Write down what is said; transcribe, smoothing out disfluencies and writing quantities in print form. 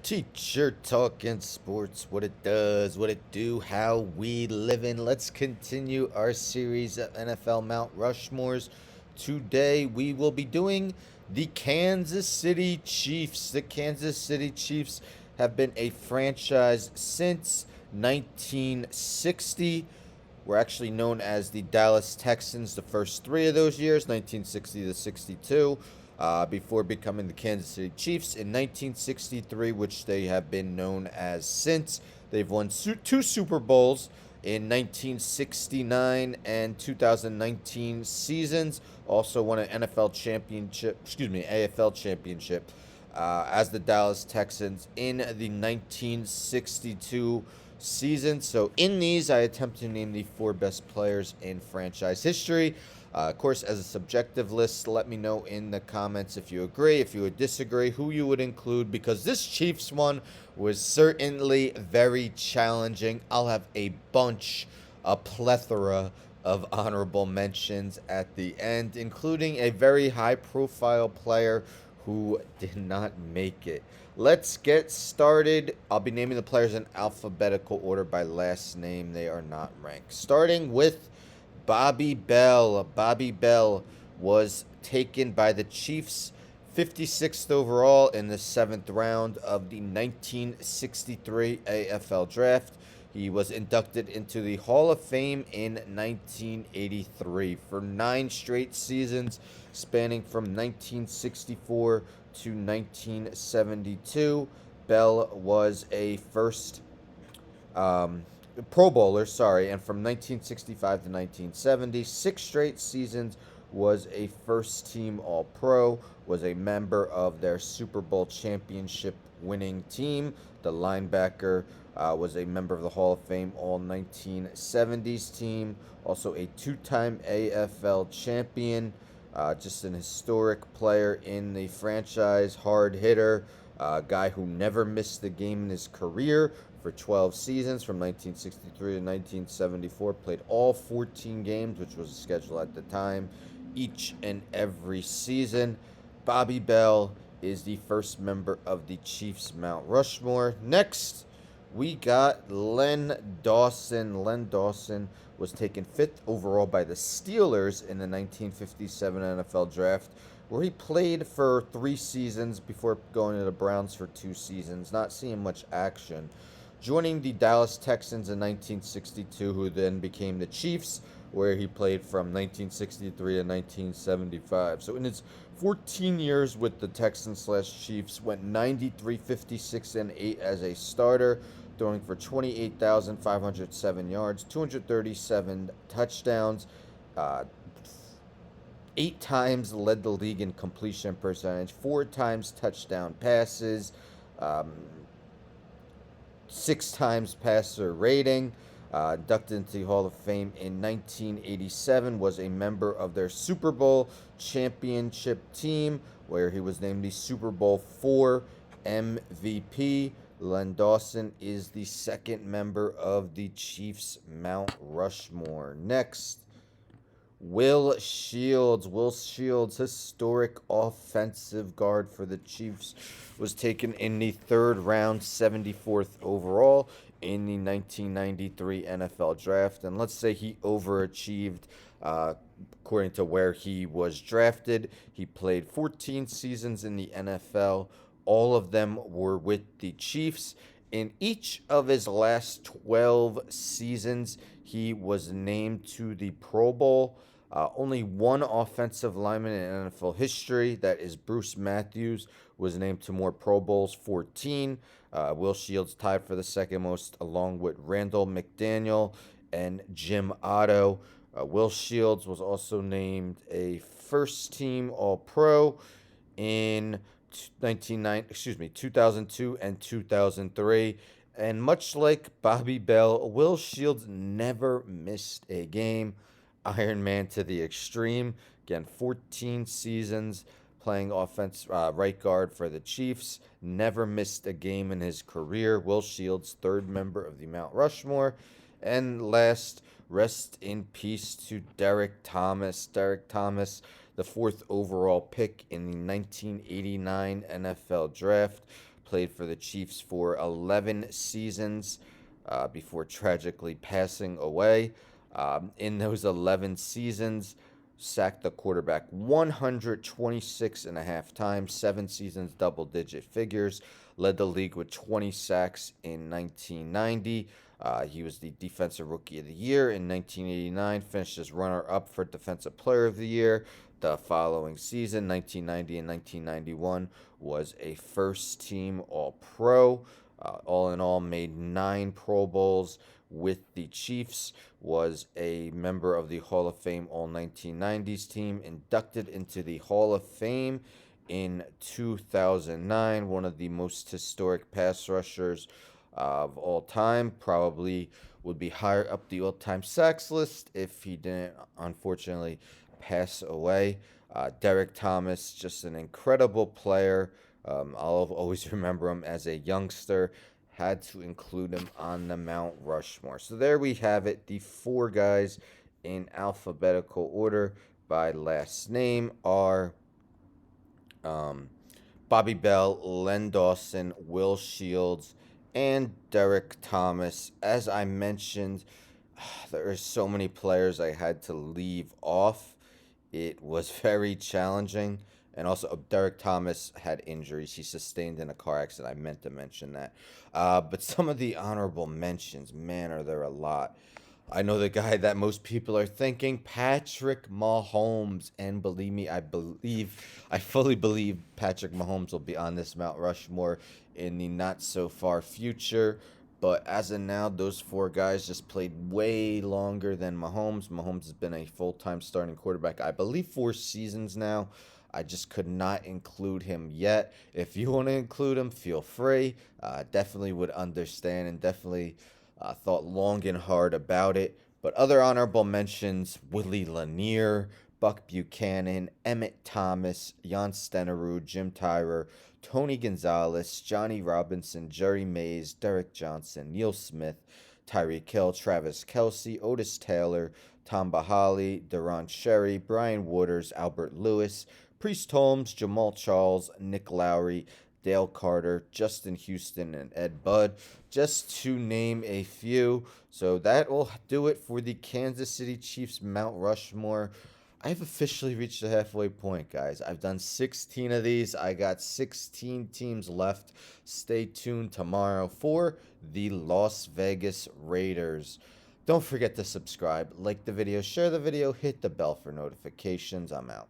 Teacher talking sports, what it does, what it do, how we living. Let's continue our series of NFL Mount Rushmores. Today we will be doing the Kansas City Chiefs. The Kansas City Chiefs have been a franchise since 1960. We're actually known as the Dallas Texans the first three of those years, 1960 to 62, before becoming the Kansas City Chiefs in 1963, which they have been known as since. They've won two Super Bowls in 1969 and 2019 seasons. Also won an AFL championship as the Dallas Texans in the 1962 season. So in these, I attempt to name the four best players in franchise history. Of course, as a subjective list, let me know in the comments if you agree, if you would disagree, who you would include, because this Chiefs one was certainly very challenging. I'll have a plethora of honorable mentions at the end, including a very high profile player who did not make it. Let's get started. I'll be naming the players in alphabetical order by last name. They are not ranked. Starting with Bobby Bell. Bobby Bell was taken by the Chiefs 56th overall in the 7th round of the 1963 AFL draft. He was inducted into the Hall of Fame in 1983 for 9 straight seasons, spanning from 1964 to 1972. Bell was a first Pro Bowler, and from 1965 to 1970, 6 straight seasons, was a first team All Pro, was a member of their Super Bowl championship winning team. The linebacker was a member of the Hall of Fame All 1970s team, also a 2-time AFL champion, just an historic player in the franchise, hard hitter, guy who never missed a game in his career for 12 seasons from 1963 to 1974, played all 14 games, which was scheduled at the time, each and every season. Bobby Bell is the first member of the Chiefs Mount Rushmore. Next, we got Len Dawson. Len Dawson was taken 5th overall by the Steelers in the 1957 NFL Draft, where he played for 3 seasons before going to the Browns for 2 seasons, not seeing much action. Joining the Dallas Texans in 1962, who then became the Chiefs, where he played from 1963 to 1975. So in his 14 years with the Texans/Chiefs, went 93, 56, and 8 as a starter, throwing for 28,507 yards, 237 touchdowns, 8 times led the league in completion percentage, 4 times touchdown passes, 6 times passer rating. Inducted into the Hall of Fame in 1987, was a member of their Super Bowl championship team, where he was named the Super Bowl IV MVP. Len Dawson is the second member of the Chiefs Mount Rushmore. Next, Will Shields. Will Shields, historic offensive guard for the Chiefs, was taken in the 3rd round, 74th overall in the 1993 NFL Draft. And let's say he overachieved according to where he was drafted. He played 14 seasons in the NFL. All of them were with the Chiefs. In each of his last 12 seasons, he was named to the Pro Bowl. Only one offensive lineman in NFL history, that is Bruce Matthews, was named to more Pro Bowls, 14. Will Shields tied for the second most, along with Randall McDaniel and Jim Otto. Will Shields was also named a first-team All-Pro in 2002 and 2003. And much like Bobby Bell, Will Shields never missed a game. Iron Man to the extreme. Again, 14 seasons playing right guard for the Chiefs. Never missed a game in his career. Will Shields, 3rd member of the Mount Rushmore. And last, rest in peace to Derek Thomas. Derek Thomas, the 4th overall pick in the 1989 NFL Draft. played for the Chiefs for 11 seasons before tragically passing away. In those 11 seasons, sacked the quarterback 126 and a half times, 7 seasons, double digit figures, led the league with 20 sacks in 1990. He was the Defensive Rookie of the Year in 1989, finished as runner up for Defensive Player of the Year. The following season, 1990 and 1991, was a first team All Pro. All in all, made 9 Pro Bowls with the Chiefs, was a member of the Hall of Fame All 1990s team, inducted into the Hall of Fame in 2009, one of the most historic pass rushers of all time. Probably would be higher up the all-time sacks list if he didn't, unfortunately, pass away. Derek Thomas, just an incredible player. I'll always remember him as a youngster. Had to include him on the Mount Rushmore. So there we have it. The 4 guys in alphabetical order by last name are Bobby Bell, Len Dawson, Will Shields, and Derek Thomas. As I mentioned, there are so many players I had to leave off. It was very challenging. And also, Derek Thomas had injuries he sustained in a car accident. I meant to mention that. But some of the honorable mentions, man, are there a lot. I know the guy that most people are thinking, Patrick Mahomes. And believe me, I fully believe Patrick Mahomes will be on this Mount Rushmore in the not so far future. But as of now, those 4 guys just played way longer than Mahomes. Mahomes has been a full-time starting quarterback, I believe, 4 seasons now. I just could not include him yet. If you want to include him, feel free. Definitely would understand and definitely thought long and hard about it. But other honorable mentions, Willie Lanier, Buck Buchanan, Emmett Thomas, Jan Stenerud, Jim Tyrer, Tony Gonzalez, Johnny Robinson, Jerry Mays, Derek Johnson, Neil Smith, Tyreek Hill, Travis Kelce, Otis Taylor, Tom Bahali, Deron Sherry, Brian Waters, Albert Lewis, Priest Holmes, Jamal Charles, Nick Lowry, Dale Carter, Justin Houston, and Ed Budd, just to name a few. So that will do it for the Kansas City Chiefs Mount Rushmore. I've officially reached the halfway point, guys. I've done 16 of these. I got 16 teams left. Stay tuned tomorrow for the Las Vegas Raiders. Don't forget to subscribe, like the video, share the video, hit the bell for notifications. I'm out.